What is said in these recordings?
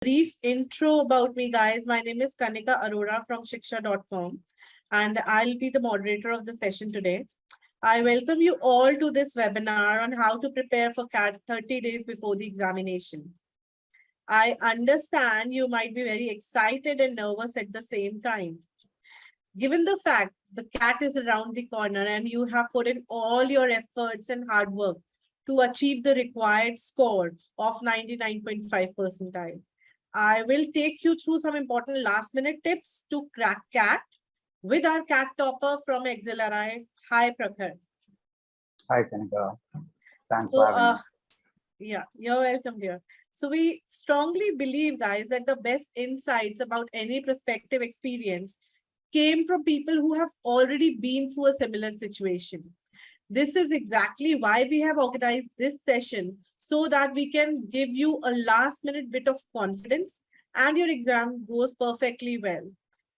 Brief intro about me, guys. My name is Kanika Arora from shiksha.com, and I'll be the moderator of the session today. I welcome you all to this webinar on how to prepare for CAT 30 days before the examination. I understand you might be very excited and nervous at the same time. Given the fact the CAT is around the corner and you have put in all your efforts and hard work to achieve the required score of 99.5 percentile. I will take you through some important last minute tips to crack CAT with our CAT topper from XLRI. Hi, Prakhar. Hi, Kanika. Thanks So, for having me. yeah, you're welcome, dear. So we strongly believe, guys, that the best insights about any prospective experience came from people who have already been through a similar situation. This is exactly why we have organized this session so that we can give you a last minute bit of confidence and your exam goes perfectly well.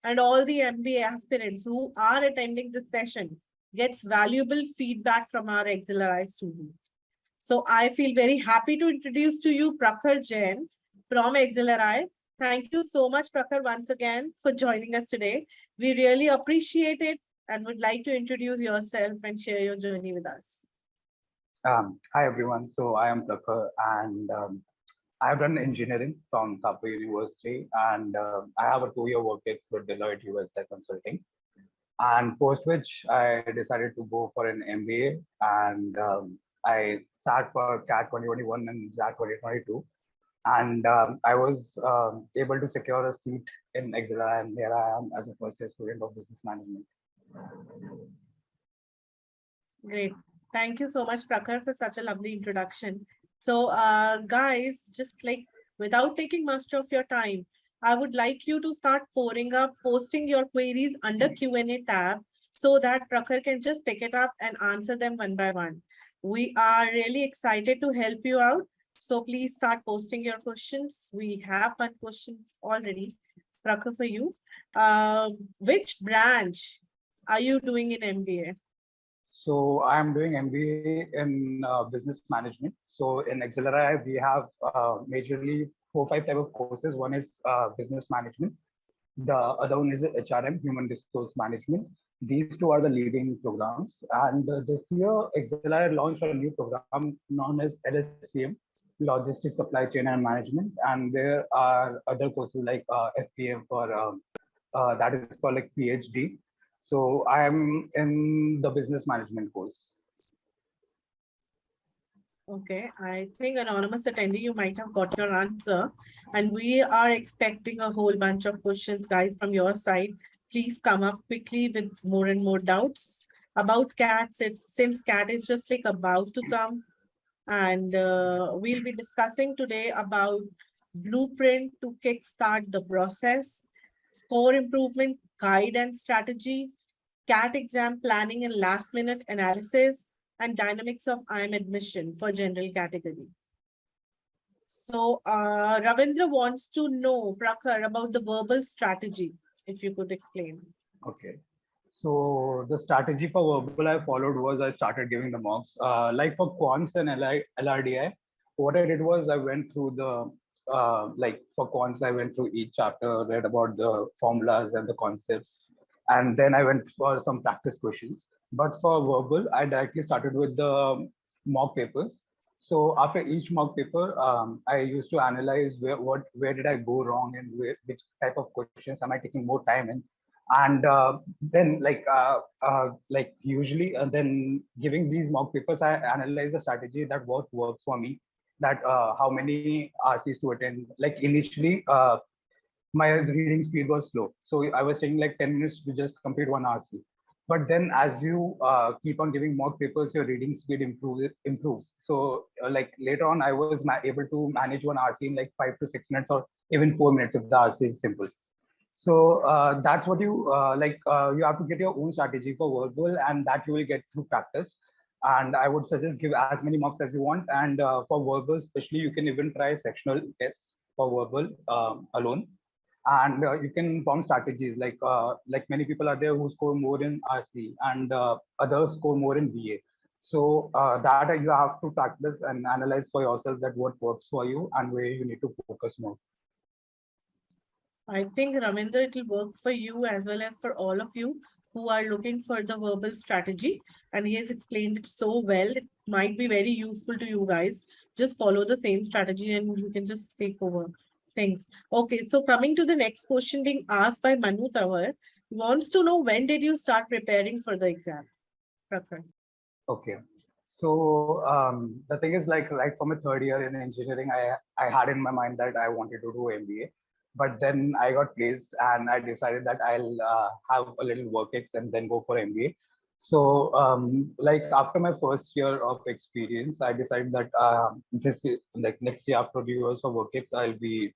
And all the MBA aspirants who are attending this session gets valuable feedback from our XLRI students. So I feel very happy to introduce to you Prakhar Jain from XLRI. Thank you so much, Prakhar, once again for joining us today. We really appreciate it and would like to introduce yourself and share your journey with us. Hi, everyone. So I am Prakhar, and I have done engineering from Thapa University, and I have a 2-year work ex with Deloitte USA Consulting. And post which I decided to go for an MBA, and I sat for CAT 2021 and XAT 2022. And I was able to secure a seat in XLRI, and here I am as a first-year student of business management. Great. Thank you so much, Prakhar, for such a lovely introduction. So, guys, just like without taking much of your time, I would like you to start posting your queries under Q&A tab so that Prakhar can just pick it up and answer them one by one. We are really excited to help you out. So please start posting your questions. We have one question already, Prakhar, for you. Which branch are you doing in MBA? So I am doing MBA in business management. So in XLRI, we have majorly 4-5 type of courses. One is business management. The other one is HRM, human resource management. These two are the leading programs. And this year, XLRI launched a new program known as LSCM, Logistics, Supply Chain and Management. And there are other courses like FPM for that is for like PhD. So I am in the business management course. Okay, I think anonymous attendee, you might have got your answer. And we are expecting a whole bunch of questions, guys, from your side. Please come up quickly with more and more doubts about cats. Since cat is just like about to come. And we'll be discussing today about blueprint to kickstart the process, score improvement, guide and strategy, CAT exam planning and last minute analysis, and dynamics of IIM admission for general category. So Ravindra wants to know, Prakhar, about the verbal strategy, if you could explain. Okay. So the strategy for verbal I followed was I started giving the mocks. Like for quants and LRDI, what I did was I went through the, like for quants, I went through each chapter, read about the formulas and the concepts. And then I went for some practice questions. But for verbal, I directly started with the mock papers. So after each mock paper, I used to analyze where did I go wrong and which type of questions am I taking more time in, and then like usually then giving these mock papers, I analyze the strategy that what works for me, that how many RCs to attend. Like initially my reading speed was slow, so I was taking like 10 minutes to just complete one RC. But then as you keep on giving mock papers, your reading speed improves. So like later on I was able to manage one RC in like 5 to 6 minutes or even 4 minutes if the RC is simple. So that's what you have to get your own strategy for verbal, and that you will get through practice. And I would suggest give as many mocks as you want. And for verbal, especially, you can even try sectional tests for verbal alone. And you can form strategies like many people are there who score more in RC and others score more in BA. So that you have to practice and analyze for yourself that what works for you and where you need to focus more. I think, Ravinder, it will work for you as well as for all of you who are looking for the verbal strategy. And he has explained it so well. It might be very useful to you guys. Just follow the same strategy and you can just take over things. Okay, so coming to the next question being asked by Manu Tawar, wants to know when did you start preparing for the exam? Prakhar. Okay. So the thing is, like right from my third year in engineering, I had in my mind that I wanted to do MBA, but then I got placed and I decided that I'll have a little work ex and then go for MBA. So like after my first year of experience, I decided that like next year after 2 years of work ex, I'll be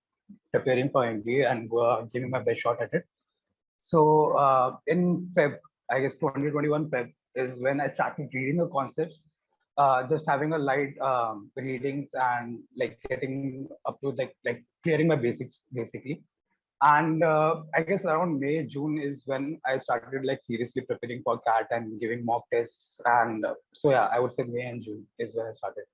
preparing for MBA and giving my best shot at it. So in Feb, I guess 2021 Feb is when I started reading the concepts, just having a light readings and like getting up to like clearing my basics basically. And I guess around May, June is when I started like seriously preparing for CAT and giving mock tests. And so yeah, I would say May and June is when I started.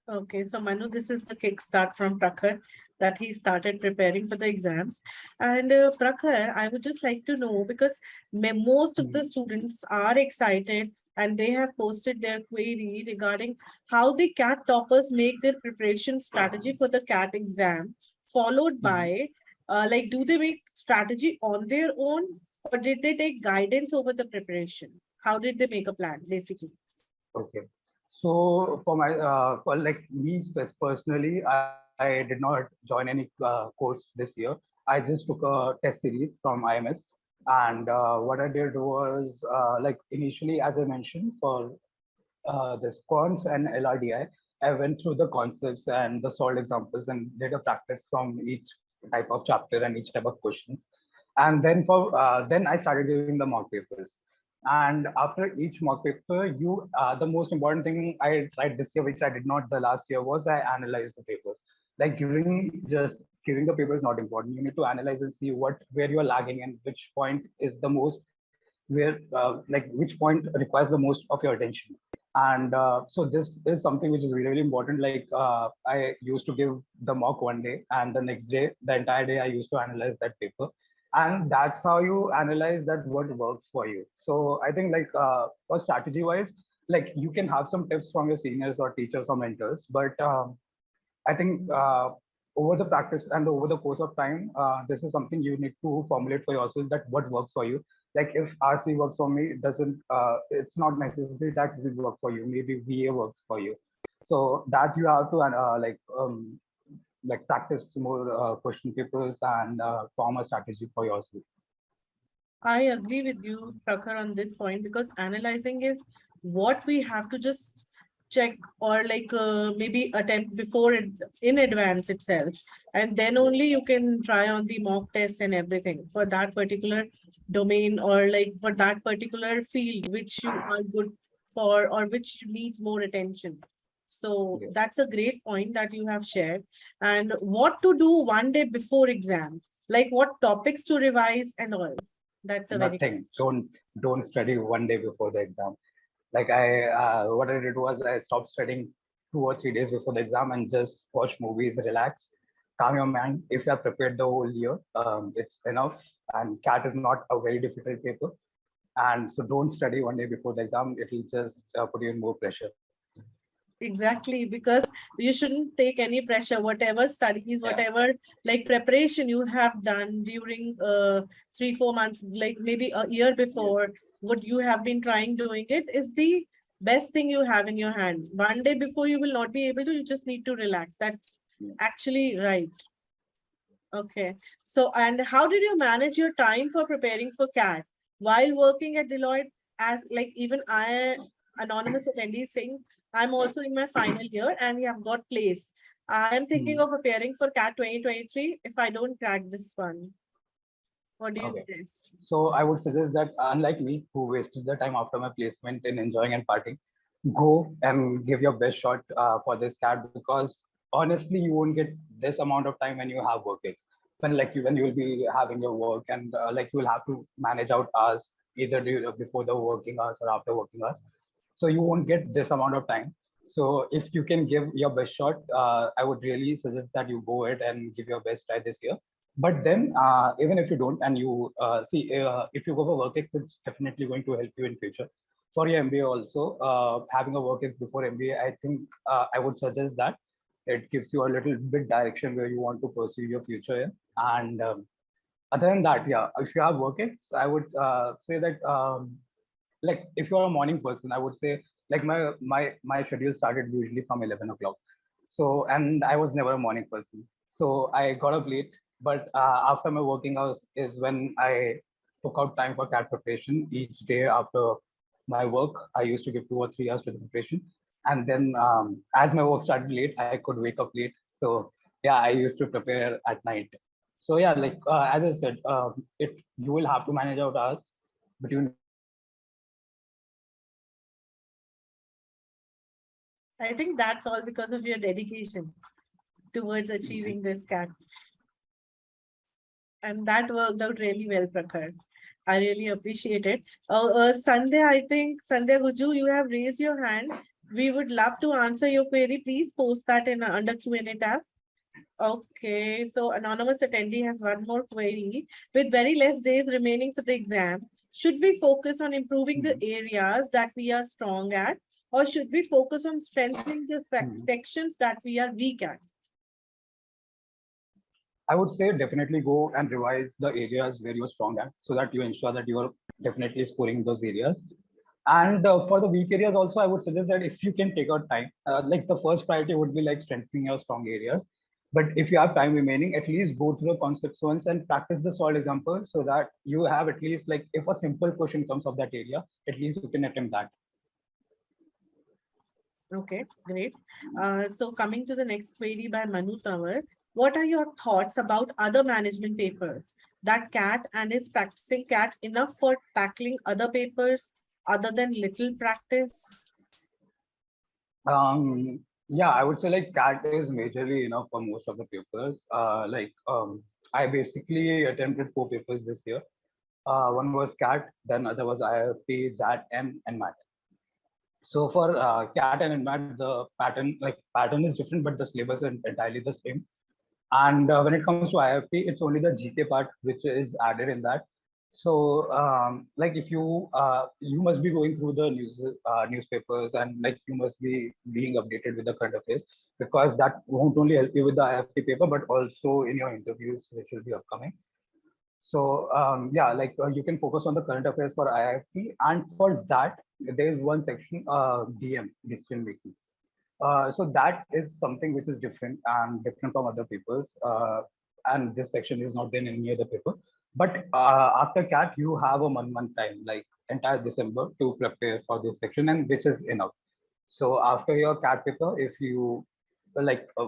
Okay, so Manu, this is the kickstart from Prakhar that he started preparing for the exams. And Prakhar, I would just like to know because most of the Mhm. students are excited and they have posted their query regarding how the CAT toppers make their preparation strategy for the CAT exam, followed Mhm. by like, do they make strategy on their own or did they take guidance over the preparation? How did they make a plan, basically? Okay. So for my for like me personally, I did not join any course this year. I just took a test series from IIMs, and what I did was like initially, as I mentioned, for this quants and LRDI, I went through the concepts and the solved examples and did a practice from each type of chapter and each type of questions. And then for then I started giving the mock papers. And after each mock paper, the most important thing I tried this year, which I did not the last year, was I analyzed the papers. Like just giving the paper is not important. You need to analyze and see where you're lagging and which point is the most where like which point requires the most of your attention. And so this is something which is really, really important. Like I used to give the mock one day, and the next day, the entire day, I used to analyze that paper. And that's how you analyze that what works for you. So I think like for strategy wise, like you can have some tips from your seniors or teachers or mentors, but I think over the practice and over the course of time, this is something you need to formulate for yourself that what works for you. Like if RC works for me, it doesn't. It's not necessary that will work for you. Maybe VA works for you. So that you have to like practice more question papers and form a strategy for yourself. I agree with you, Prakhar, on this point because analyzing is what we have to just check or like maybe attempt before it in advance itself. And then only you can try on the mock test and everything for that particular domain or like for that particular field which you are good for or which needs more attention. So Yes. that's a great point that you have shared. And what to do one day before exam, like what topics to revise and all. That's a very good Nothing. Don't study one day before the exam. Like I what I did was I stopped studying 2 or 3 days before the exam and just watch movies, relax, calm your mind. If you have prepared the whole year, it's enough. And CAT is not a very difficult paper, and so don't study one day before the exam. It will just put you in more pressure. exactly because you shouldn't take any pressure, whatever studies, Yeah. whatever like preparation you have done during 3 4 months, like maybe a year Yes. before, what you have been trying doing it is the best thing you have in your hand. One day before you will not be able to, you just need to relax. That's Yeah. actually right. Okay. So, and how did you manage your time for preparing for CAT while working at Deloitte? As like even I, anonymous attendee saying, I'm also in my final year and we have got placed. I am thinking Hmm. of preparing for CAT 2023 if I don't crack this one. What do you Okay. suggest? So I would suggest that unlike me, who wasted the time after my placement in enjoying and partying, go and give your best shot for this CAT because honestly, you won't get this amount of time when you have work gigs. When you will be having your work and like you will have to manage out hours either before the working hours or after working hours. So you won't get this amount of time. So if you can give your best shot, I would really suggest that you go ahead and give your best try this year. But then, even if you don't, and you if you go for WorkX, it's definitely going to help you in future. For your MBA also, having a WorkX before MBA, I think I would suggest that it gives you a little bit direction where you want to pursue your future in. And other than that, yeah, if you have WorkX, I would say that like if you're a morning person, I would say like my schedule started usually from 11 o'clock. So and I was never a morning person. So I got up late, but after my working hours is when I took out time for CAT preparation each day after my work. I used to give 2 or 3 hours to the preparation, and then as my work started late, I could wake up late. So yeah, I used to prepare at night. So yeah, like as I said, it you will have to manage out hours between work and I think that's all because of your dedication towards achieving this CAT. And that worked out really well, Prakhar. I really appreciate it. Sandhya, I think, Sandhya Guju, you have raised your hand. We would love to answer your query. Please post that in under Q&A tab. Okay, so anonymous attendee has one more query. With very less days remaining for the exam, should we focus on improving the areas that we are strong at, or should we focus on strengthening the sections that we are weak at? I would say definitely go and revise the areas where you're strong at so that you ensure that you're definitely scoring those areas. And for the weak areas also, I would suggest that if you can take out time, like the first priority would be like strengthening your strong areas. But if you have time remaining, at least go through the concepts once and practice the solved example so that you have at least like if a simple question comes of that area, at least you can attempt that. Okay, great. So coming to the next query by Manu Tawar, what are your thoughts about other management papers? That CAT and is practicing CAT enough for tackling other papers other than little practice? Yeah, I would say like CAT is majorly enough for most of the papers. I basically attempted 4 papers this year. One was CAT, then other was IFP, ZAT, and MAT. So for CAT and MAT, the pattern is different, but the syllabus is entirely the same. And when it comes to IFP, it's only the GK part which is added in that. So like if you must be going through the newspapers and like you must be being updated with the current affairs because that won't only help you with the IFP paper but also in your interviews which will be upcoming. So yeah, like you can focus on the current affairs for IIP, and for that there is one section DM decision making. So that is something which is different and different from other papers. And this section is not there in any other paper. But after CAT, you have a 1 month time, like entire December, to prepare for this section, and which is enough. So after your CAT paper, if you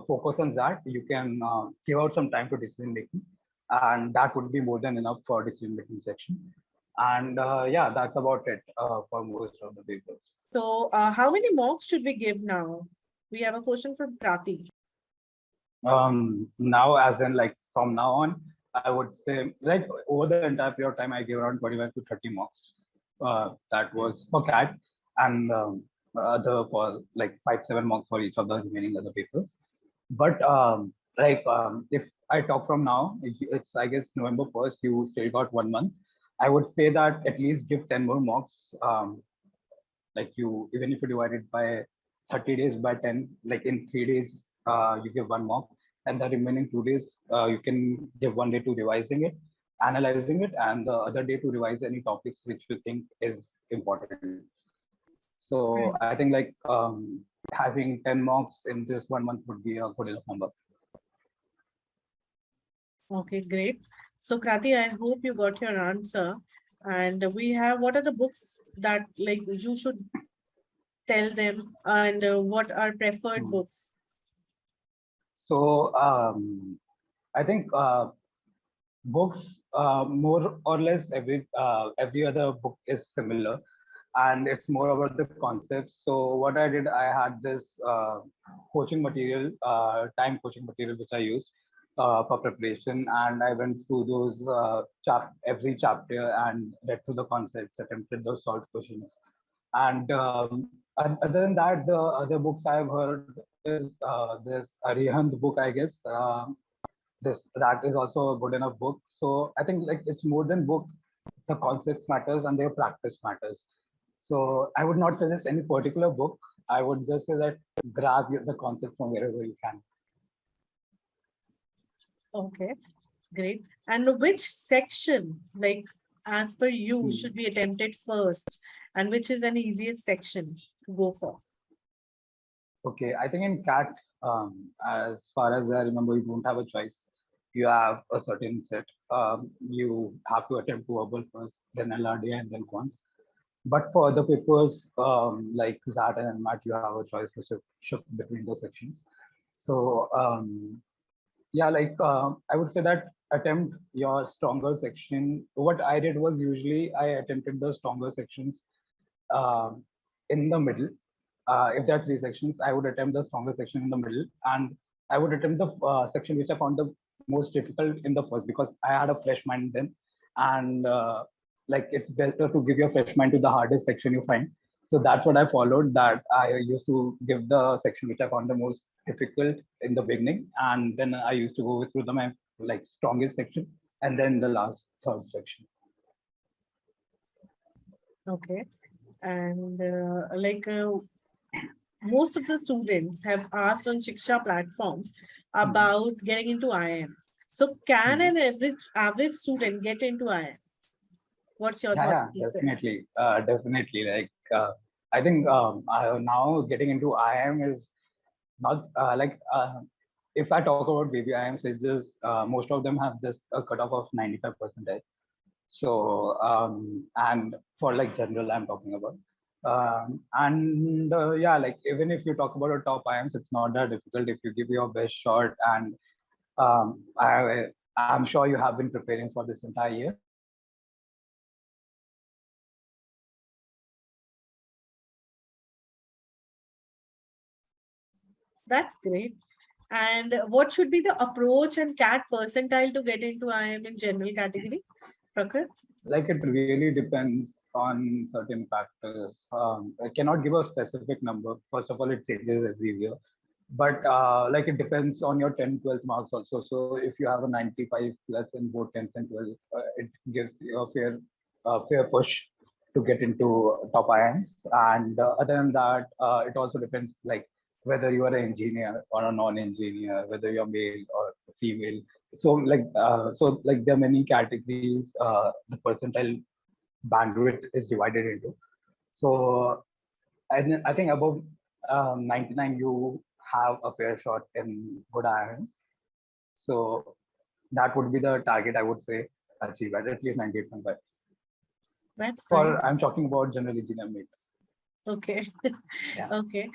focus on that, you can give out some time to decision making, and that would be more than enough for decision making section. And yeah, that's about it for most of the papers. So how many mocks should we give now? We have a question from Prati. Now as in like from now on, I would say like over the entire period of time I gave around 25 to 30 marks. That was for CAT, and other for like 5-7 marks for each of the remaining other papers. But if I talk from now, it's I guess November 1st, you still got 1 month. I would say that at least give 10 more marks. Like you, even if you divide it by 30 days by 10, like in 3 days, you give 1 mark, and the remaining 2 days, you can give 1 day to revising it, analyzing it, and the other day to revise any topics which you think is important. So I think like having 10 marks in this 1 month would be a good enough number. Okay, great. So Krati, I hope you got your answer. And we have, what are the books that like you should tell them, and what are preferred Hmm. books? So I think books more or less every other book is similar, and it's more about the concepts. So what I did, I had this coaching material, time coaching material which I used for preparation, and I went through those every chapter and read through the concepts, attempted those solved questions. And other than that, the other books I've heard is this Arihant book, I guess. This that is also a good enough book. So I think like it's more than book. The concepts matters and their practice matters. So I would not suggest any particular book. I would just say that grab the concept from wherever you can. Okay, great. And which section, like as per you, Hmm. should be attempted first, and which is an easiest section to go for? Okay, I think in CAT, as far as I remember, you don't have a choice. You have a certain set. You have to attempt to verbal first, then LRD, and then quants. But for other papers like ZAT and MAT, you have a choice to shift between those sections. So yeah, like I would say that attempt your stronger section. What I did was usually I attempted the stronger sections um, in the middle. If there are three sections, I would attempt the stronger section in the middle, and I would attempt the section which I found the most difficult in the first, because I had a fresh mind then, and like it's better to give your fresh mind to the hardest section you find. So that's what I followed. That I used to give the section which I found the most difficult in the beginning, and then I used to go through the my like strongest section, and then the last third section. Okay. And most of the students have asked on Shiksha platform Mhm. about getting into IIMs. So can Mhm. an average student get into IIM? What's your Yeah, thought yeah, process? definitely, definitely. Like, I think now getting into IIM is not if I talk about baby IIMs, it's just most of them have just a cutoff of 95%. So and for like general, I'm talking about. And yeah, like even if you talk about a top IIMs, it's not that difficult if you give your best shot. And I'm sure you have been preparing for this entire year. So yeah, like That's great. And what should be the approach and CAT percentile to get into IIM in general category? Prakhar? like it really depends on certain factors. I cannot give a specific number. First of all, it changes every year. But like it depends on your 10, 12 marks also. So if you have a 95 plus in both 10th and 12th, it gives you a fair push to get into top IIMs. And other than that, it also depends like whether you are an engineer or a non-engineer, whether you're male or female. So there are many categories the percentile bandwidth is divided into. So I think above 99 you have a fair shot in good irons. So that would be the target I would say achieve at least 98.5. That's nice. For I'm talking about general engineer mates. Okay. Yeah. Okay.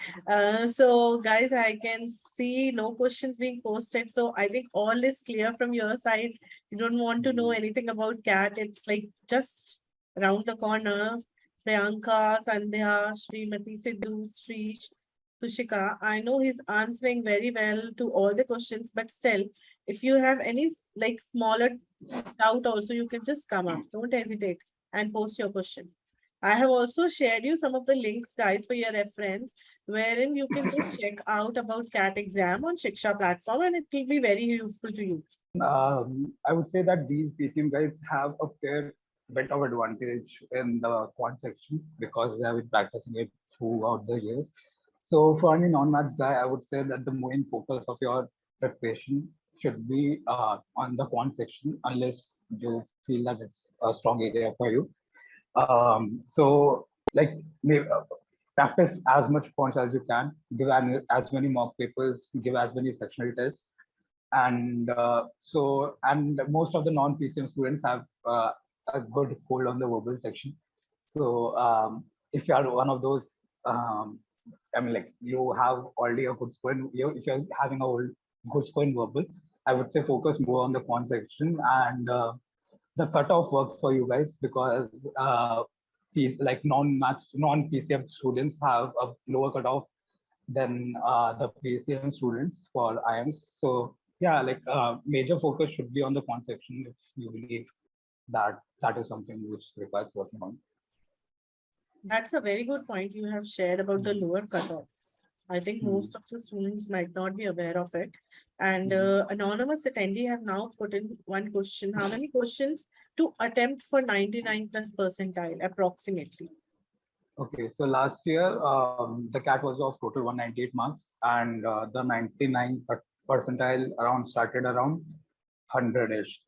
So guys, I can see no questions being posted. So I think all is clear from your side. You don't want to know Mhm. anything about CAT. It's like just around the corner. Priyanka, Sandhya, Srimati, Sidhu, Srish, Tushika. I know he's answering very well to all the questions, but still, if you have any like smaller doubt also, you can just come up. Don't hesitate and post your question. I have also shared you some of the links, guys, for your reference, wherein you can just check out about CAT exam on Shiksha platform, and it will be very useful to you. I would say that these PCM guys have a fair bit of advantage in the quant section because they have been practicing it throughout the years. So for any non-maths guy, I would say that the main focus of your preparation should be on the quant section, unless you feel that it's a strong area for you. So like practice as much quants as you can, give as many mock papers, give as many sectional tests, and and most of the non-PCM students have a good hold on the verbal section. So if you are one of those, um, I mean, like you have already a good score, if you're having a good score in verbal, I would say focus more on the quant section, and the cutoff works for you guys because like non-PCM students have a lower cutoff than the PCM students for IIMs. So yeah, like major focus should be on the quant section if you believe that that is something which requires working on. That's a very good point you have shared about the lower cutoffs. I think Hmm. most of the students might not be aware of it. And Hmm. anonymous attendee have now put in one question. How many questions to attempt for 99 plus percentile approximately? Okay, so last year the CAT was of total 198 marks, and the 99 percentile around started around 100-ish.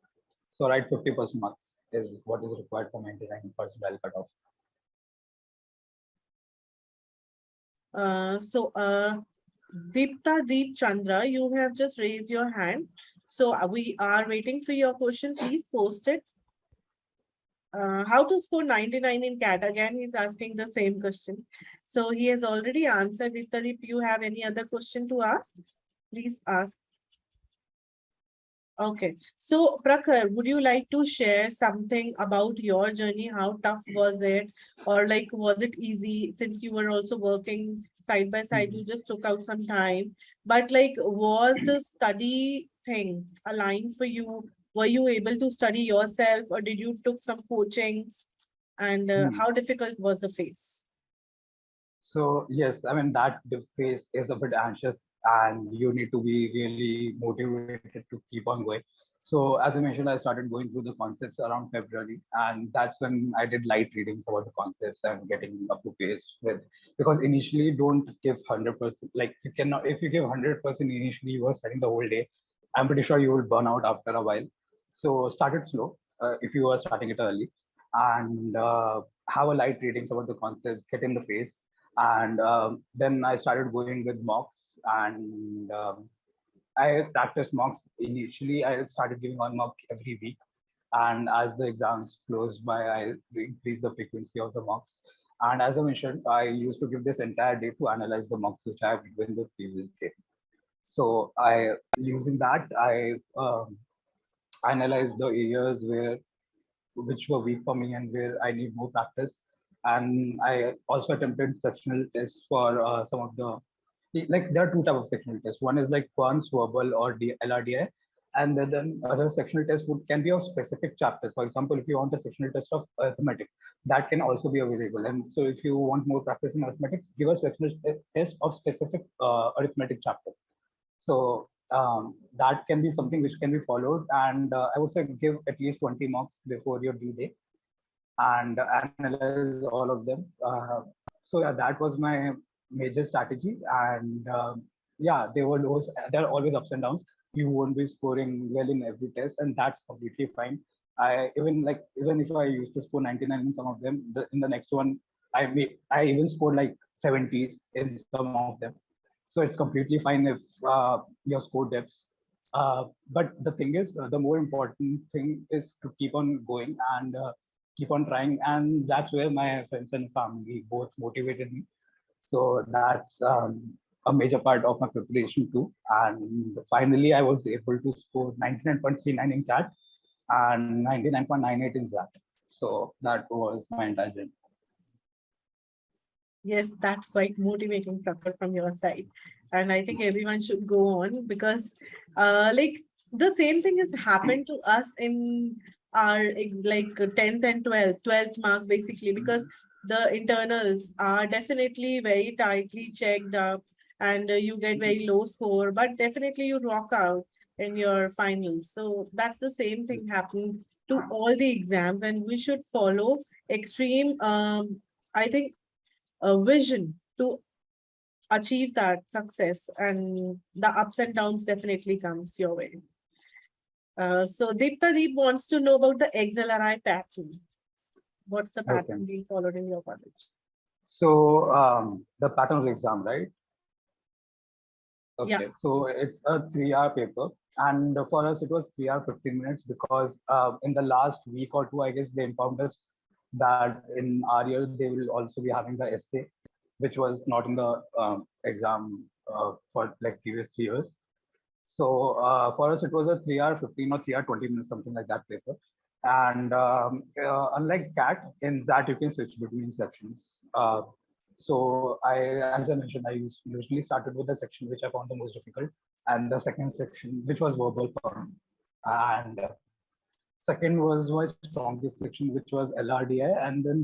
So right, 50% marks is what is required for 99 percentile cutoff. Deepta Deep Chandra, you have just raised your hand. So we are waiting for your question. Please post it. How to score 99 in CAT? Again, he's asking the same question. So he has already answered. Deepta Deep, you have any other question to ask? Please ask. Okay. So, Prakhar, would you like to share something about your journey? How tough was it? Or like, was it easy since you were also working side by side? Mhm. You just took out some time. But like, was the study thing aligned for you? Were you able to study yourself or did you took some coachings? And Hmm. how difficult was the phase? So yes, I mean that the phase is a bit anxious, and you need to be really motivated to keep on going. So as I mentioned, I started going through the concepts around February, and that's when I did light readings about the concepts and getting up to pace with. Because initially, don't give 100%. Like you cannot, if you give 100% initially, you are studying the whole day. I'm pretty sure you will burn out after a while. So start it slow if you are starting it early, and have a light readings about the concepts, get in the pace, and then I started going with mocks, and I practiced mocks. Initially I started giving one mock every week, and as the exams closed by, I increased the frequency of the mocks. And as I mentioned, I used to give this entire day to analyze the mocks which I have given the previous day. So I, using that, I analyzed the areas where which were weak for me and where I need more practice. And I also attempted sectional tests for some of the, like there are two types of sectional tests. One is like quants, verbal, or LRDI, and then other sectional tests can be of specific chapters. For example, if you want a sectional test of arithmetic, that can also be available. And so if you want more practice in arithmetics, give a sectional test of specific arithmetic chapter. So that can be something which can be followed, and I would say give at least 20 marks before your due date and analyze all of them. So yeah, that was my major strategy, and yeah, there were lows. There are always ups and downs. You won't be scoring well in every test, and that's completely fine. I even like even if I used to score 99 in some of them, in the next one, I even scored like 70s in some of them. So it's completely fine if your score dips. But the thing is, the more important thing is to keep on going and keep on trying, and that's where my friends and family both motivated me. So that's a major part of my preparation too. And finally I was able to score 99.39 in CAT and 99.98 in ZAT. So that was my entire journey. Yes, that's quite motivating, Prakhar, from your side. And I think everyone should go on because, like, the same thing has happened to us in our like 10th and 12th marks, basically, because the internals are definitely very tightly checked up and you get very low score, but definitely you rock out in your finals. So that's the same thing happened to all the exams, and we should follow extreme, I think, a vision to achieve that success, and the ups and downs definitely comes your way. So Deepta Deep wants to know about the XLRI pattern. What's the Okay. pattern being followed in your college? So the pattern of the exam, right? Yeah. Okay, so it's a 3 hour paper. And for us, it was 3 hour, 15 minutes because in the last week or two, I guess they informed us that in our year, they will also be having the essay, which was not in the exam for like previous 3 years. So for us, it was a 3 hour, 15 or 3 hour, 20 minutes, something like that paper. And unlike CAT, in that you can switch between sections. So as I mentioned, I usually started with the section which I found the most difficult, and the second section, which was verbal for me. And Second was my strongest section, which was LRDI, and then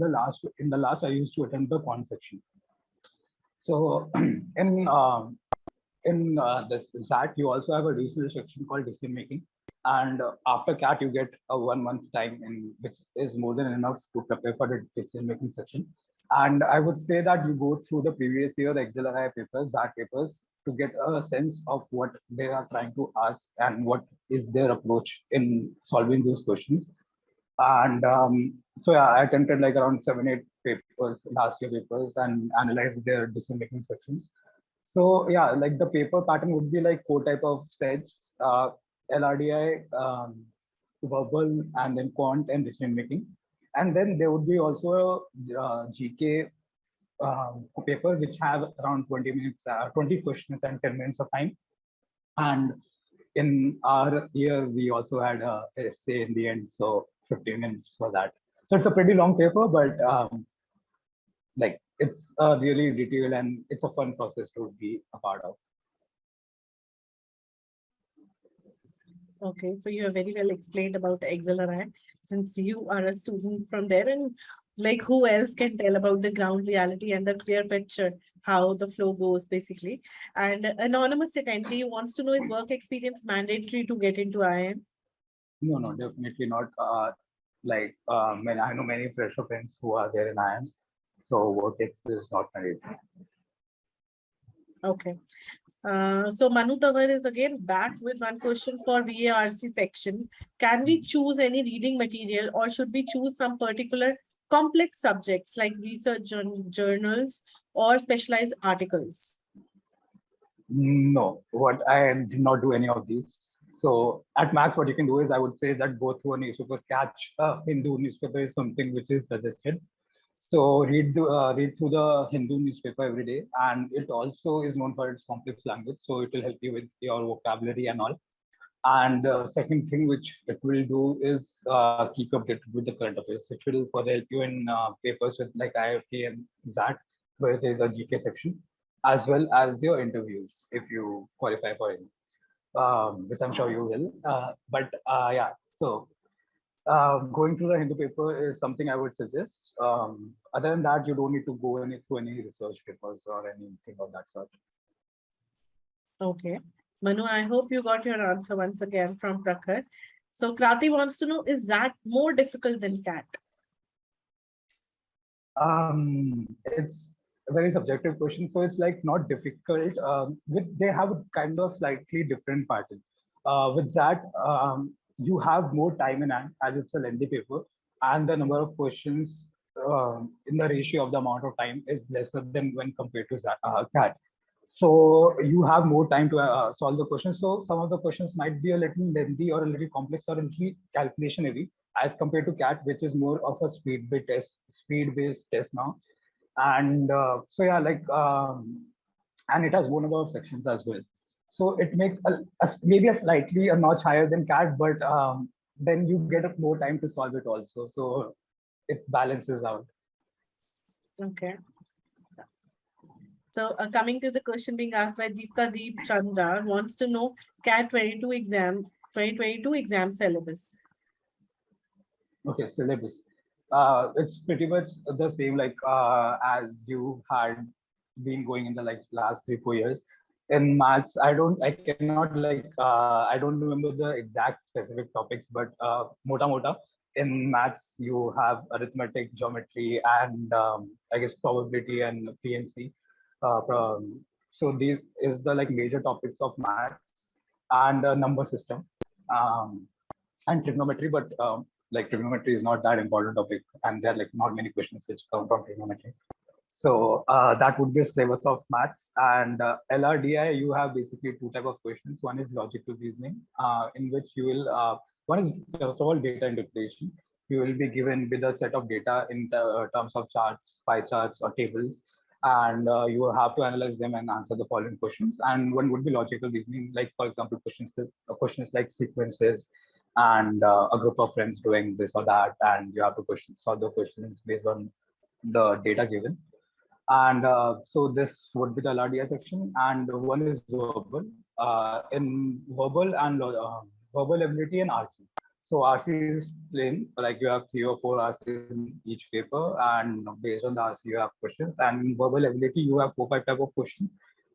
in the last I used to attend the quant section. So in this ZAT, you also have a research section called decision making, and after CAT, you get a 1 month time, in which is more than enough to prepare for the decision making section. And I would say that you go through the previous year, the XLRI papers, ZAT papers, to get a sense of what they are trying to ask and what is their approach in solving those questions. And so yeah, I attempted like around 7, 8 papers, last year papers, and analyzed their decision making sections. So yeah, like the paper pattern would be like 4 type of sets: LRDI, verbal, and then quant and decision making. And then there would be also a GK paper which have around 20 minutes, 20 questions and 10 minutes of time. And in our year, we also had a essay in the end, so 15 minutes for that. So it's a pretty long paper, but like it's really detailed and it's a fun process to be a part of. Okay, so you have very well explained about XLRI since you are a student from there, and like who else can tell about the ground reality and the clear picture how the flow goes basically. And anonymous attendee wants to know, is work experience mandatory to get into IIM? No, no, definitely not. I know many fresher friends who are there in IIMs, so work ex is not mandatory. Okay. So Manu Tawar is again back with one question for VARC section. Can we choose any reading material, or should we choose some particular complex subjects like research journals or specialized articles? No, what I did not do any of these. So at max, what you can do is I would say that go through a newspaper, catch a Hindu newspaper is something which is suggested. So read through the Hindu newspaper every day, and it also is known for its complex language. So it will help you with your vocabulary and all. And second thing which it will do is keep updated with the current affairs, which will further help you in papers with like IIT and ZAT, where there's a GK section, as well as your interviews if you qualify for it, which I'm sure you will. But yeah, so going through the Hindu paper is something I would suggest. Other than that, you don't need to go through any research papers or anything of that sort. Okay. Manu, I hope you got your answer once again from Prakhar. So Krati wants to know, is that more difficult than CAT? It's a very subjective question, so it's like not difficult. They have a kind of slightly different pattern. With that, you have more time in hand as it's a lengthy paper, and the number of questions in the ratio of the amount of time is lesser than when compared to CAT. So you have more time to solve the questions. So some of the questions might be a little lengthy or a little complex or a little calculation heavy as compared to CAT, which is more of a speed-based test now. And so yeah, and it has one number of sections as well. So it makes maybe a slightly a notch higher than CAT, but then you get more time to solve it also. So it balances out. Okay. So coming to the question being asked by Deepka Deep Chandra, wants to know CAT 2022 exam syllabus. Okay, syllabus. It's pretty much the same like as you had been going in the like last 3, 4 years. In maths, I cannot I don't remember the exact specific topics, but mota mota. In maths, you have arithmetic, geometry, and I guess probability and PNC. So these is the like major topics of maths and number system. Um, and trigonometry, but like trigonometry is not that important topic, and there are like not many questions which come from trigonometry. So that would be a syllabus of maths. And LRDI, you have basically 2 type of questions. One is logical reasoning, in which you will one is first of all data interpretation. You will be given with a set of data in terms of charts, pie charts, or tables, and you will have to analyze them and answer the following questions. And one would be logical reasoning, like for example, questions like sequences and a group of friends doing this or that, and you have to solve the questions based on the data given. And so this would be the LRDI section, and one is verbal. In verbal ability and RC. So RC is plain, like you have 3 or 4 RCs in each paper, and based on the RC you have questions. And in verbal ability, you have 4 or 5 type of questions.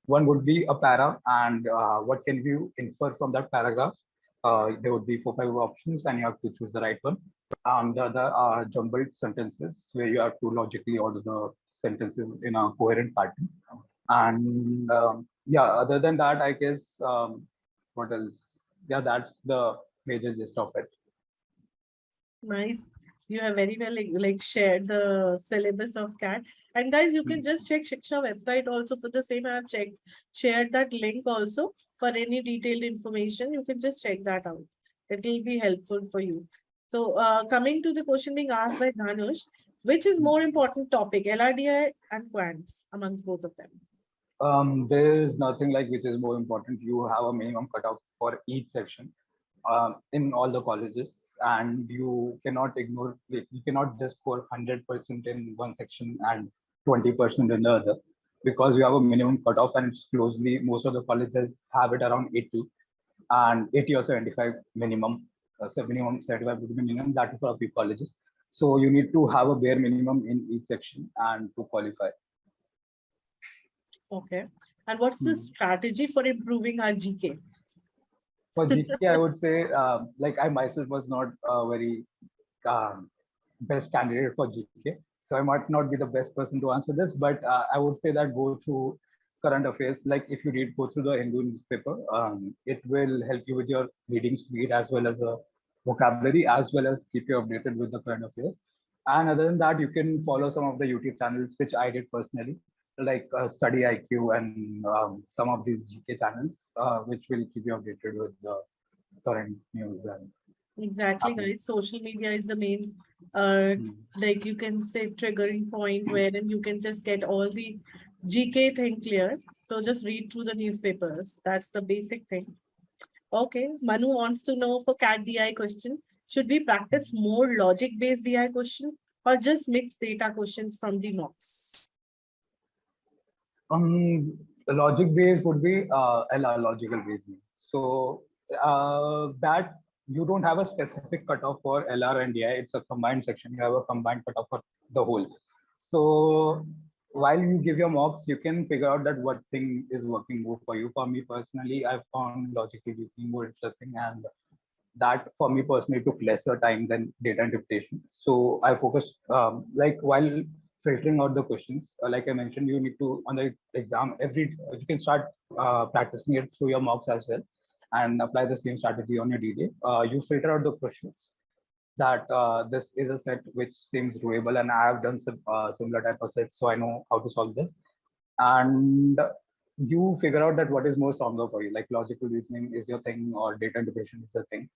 One would be a para, and what can you infer from that paragraph? There would be 4 or 5 options, and you have to choose the right one. And the other are jumbled sentences, where you have to logically order the sentences in a coherent pattern. And yeah, other than that, I guess what else? Yeah, that's the major gist of it. Nice. You have very well like shared the syllabus of CAT. And guys, you can Mm. just check Shiksha website also for the same. I have checked, shared that link also for any detailed information. You can just check that out. It will be helpful for you. So coming to the question being asked by Dhanush, which is more important topic, LRDI and quants amongst both of them? There is nothing like which is more important. You have a minimum cutoff for each section in all the colleges, and you cannot ignore. You cannot just score 100% in one section and 20% in the other, because you have a minimum cutoff, and it's closely. Most of the colleges have it around 80, and 80 or 75 minimum. So minimum 75 would be minimum. That is for a few colleges. So you need to have a bare minimum in each section and to qualify. Okay. And what's the Hmm. strategy for improving our GK? For GK, I would say, like I myself was not a very um, best candidate for GK, so I might not be the best person to answer this. But I would say that go through current affairs. Like if you go through the Hindu newspaper, it will help you with your reading speed as well as the vocabulary, as well as keep you updated with the current affairs. And other than that, you can follow some of the YouTube channels, which I did personally, like Study IQ and some of these GK channels, which will keep you updated with the current news and Exactly, happenings. guys. Social media is the main, uh, Mm. like you can say triggering point wherein you can just get all the GK thing clear. So just read through the newspapers. That's the basic thing. Okay, Manu wants to know for CAT DI question, should we practice more logic-based DI question or just mix data questions from the mocks? The logic base would be LR, logical reasoning. So that you don't have a specific cutoff for LR and DI. It's a combined section. You have a combined cutoff for the whole. So while you give your mocks, you can figure out that what thing is working more for you. For me personally, I found logical reasoning more interesting, and that for me personally took lesser time than data interpretation. So I focused like while filtering out the questions, like I mentioned, you need to on the exam you can start practicing it through your mocks as well, and apply the same strategy on your DD. You filter out the questions that this is a set which seems doable, and I have done some similar type of sets, so I know how to solve this. And you figure out that what is more stronger for you, like logical reasoning is your thing or data interpretation is your thing.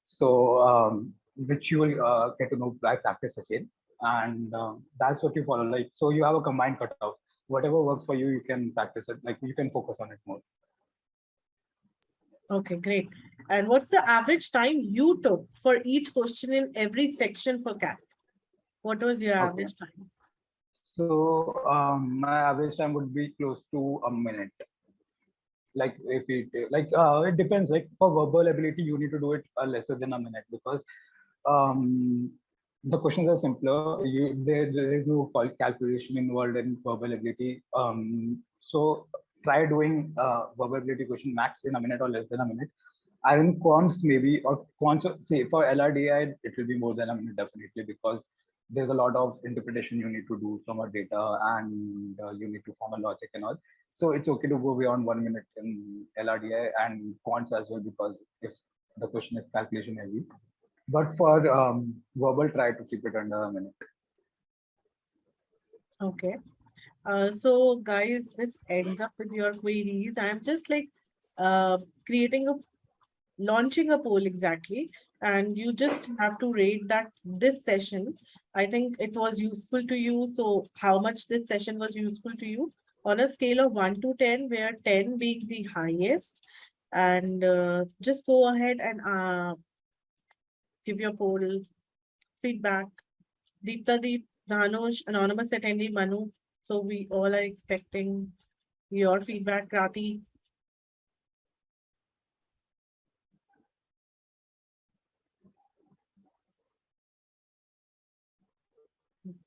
So which you will get to know by practice again, and that's what you follow. Like so, you have a combined cutoff. Whatever works for you, you can practice it. Like you can focus on it more. Okay, great. And what's the average time you took for each question in every section for CAT? What was your Okay. average time? So my average time would be close to a minute. Like if it depends. Like for verbal ability, you need to do it lesser than a minute, because um, the questions are simpler. There is no calculation involved in verbal ability. So try doing verbal ability question max in a minute or less than a minute. And in quants maybe, or quants, say for LRDI, it will be more than a minute definitely, because there's a lot of interpretation you need to do from our data, and you need to form a logic and all. So it's okay to go beyond 1 minute in LRDI and quants as well, because if the question is calculation heavy. But for verbal, try to keep it under a minute. Okay. So guys, this ends up with your queries. I'm just like creating a launching a poll exactly, and you just have to rate that this session. I think it was useful to you. So how much this session was useful to you on a scale of 1 to 10, where 10 being the highest, and just go ahead and give your poll feedback. Deepta Deep, Dhanush, anonymous attendee Manu. So we all are expecting your feedback, Rati.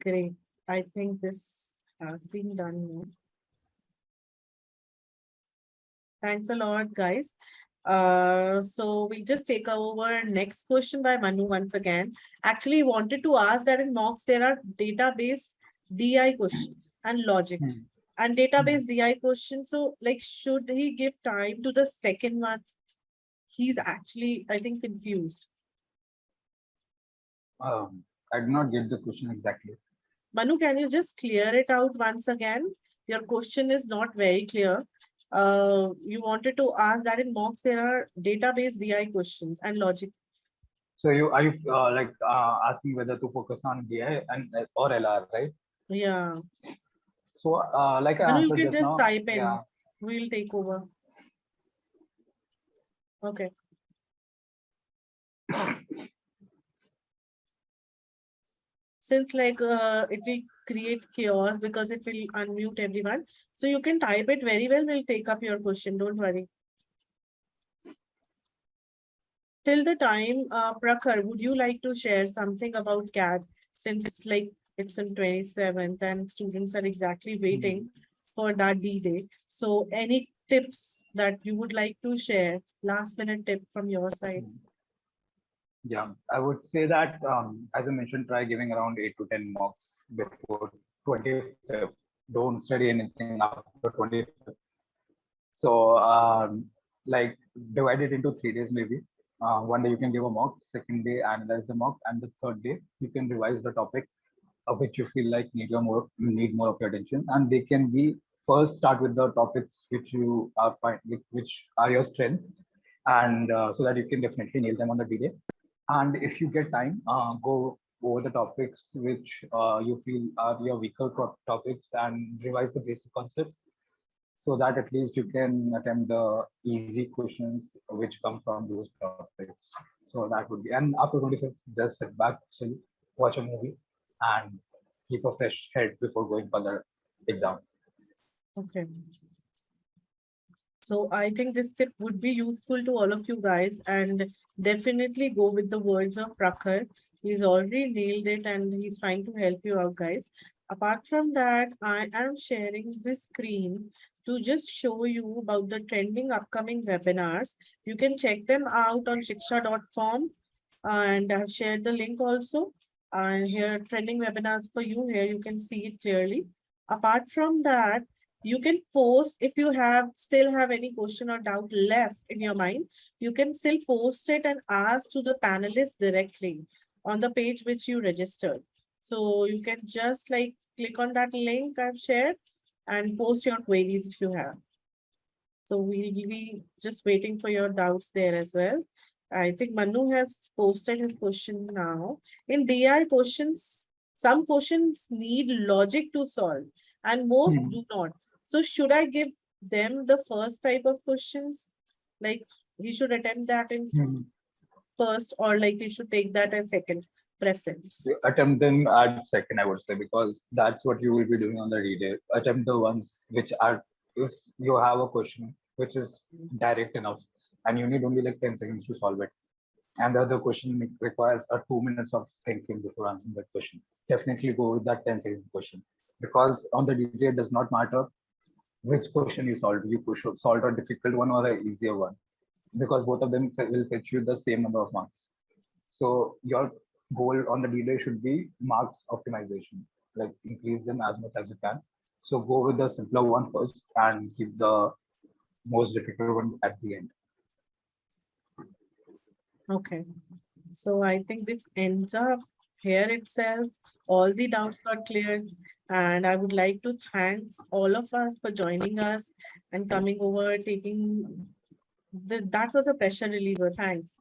Great. I think this has been done now. Thanks a lot, guys. So we'll just take over next question by Manu once again. Actually, wanted to ask that in mocks there are database DI questions and logic Hmm. and database DI questions. So, like, should he give time to the second one? He's actually, I think, confused. I did not get the question exactly. Manu, can you just clear it out once again? Your question is not very clear. You wanted to ask that in mocks there are database DI questions and logic. So you are you like asking whether to focus on DI and or LR, right? Yeah. So like I Manu, you answered can just just now, type yeah. in. We'll take over. Okay. Since like it will create chaos because it will unmute everyone. So you can type it very well. We'll take up your question. Don't worry. Till the time, Prakhar, would you like to share something about CAT since like it's in 27th and students are exactly Hmm. waiting for that D-Day. So any tips that you would like to share, last minute tip from your side? Yeah, I would say that as I mentioned, try giving around 8 to 10 mocks before 25th. Don't study anything after 25th. So like divide it into 3 days maybe. One day you can give a mock, second day analyze the mock, and the third day you can revise the topics of which you feel like need more of your attention, and they can be first start with the topics which you are fine with, which are your strength, and so that you can definitely nail them on the D-Day. And if you get time, go over the topics which you feel are your weaker topics and revise the basic concepts so that at least you can attempt the easy questions which come from those topics. So that would be, and after 25th, just sit back, chill, watch a movie, and keep a fresh head before going for the exam. Okay. So I think this tip would be useful to all of you guys and definitely go with the words of Prakhar. He's already nailed it and he's trying to help you out, guys. Apart from that, I am sharing this screen to just show you about the trending upcoming webinars. You can check them out on shiksha.com and I've shared the link also. And here trending webinars for you. Here you can see it clearly. Apart from that, you can post if you have still have any question or doubt left in your mind, you can still post it and ask to the panelists directly on the page which you registered. So you can just like click on that link I've shared and post your queries if you have. So we'll be just waiting for your doubts there as well. I think Manu has posted his question now. In DI questions, some questions need logic to solve and most Hmm. do not. So should I give them the first type of questions? Like he should attempt that in Hmm. first or like he should take that as second preference. Attempt them at second, I would say, because that's what you will be doing on the D-Day. Attempt the ones which are, if you have a question which is direct enough and you need only like 10 seconds to solve it, and the other question requires a 2 minutes of thinking before answering that question, definitely go with that 10-second question, because on the D-Day it does not matter which question you solve. You should solve a difficult one or an easier one, because both of them will fetch you the same number of marks. So your goal on the D-Day should be marks optimization, like increase them as much as you can. So go with the simpler one first and keep the most difficult one at the end. Okay. So I think this ends up here itself. All the doubts got cleared. And I would like to thanks all of us for joining us and coming over, taking that was a pressure reliever. Thanks.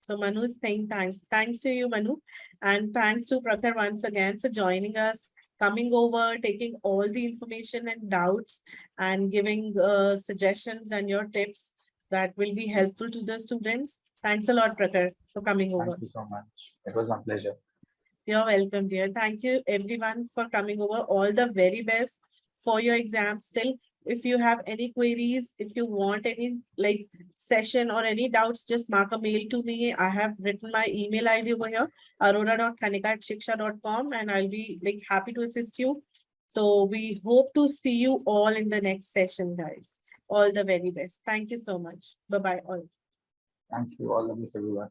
So Manu is saying thanks. Thanks to you, Manu. And thanks to Prakhar once again for joining us, coming over, taking all the information and doubts and giving suggestions and your tips that will be helpful to the students. Thanks a lot, Prakhar, for coming Thank over. you so much. It was my pleasure. You're welcome, dear. Thank you, everyone, for coming over. All the very best for your exams. Still, If you have any queries, if you want any like session or any doubts, just mark a mail to me. I have written my email ID over here, arora.kanika@shiksha.com, and I'll be like happy to assist you. So we hope to see you all in the next session, guys. All the very best. Thank you so much. Bye bye all. Thank you. All the best, everyone.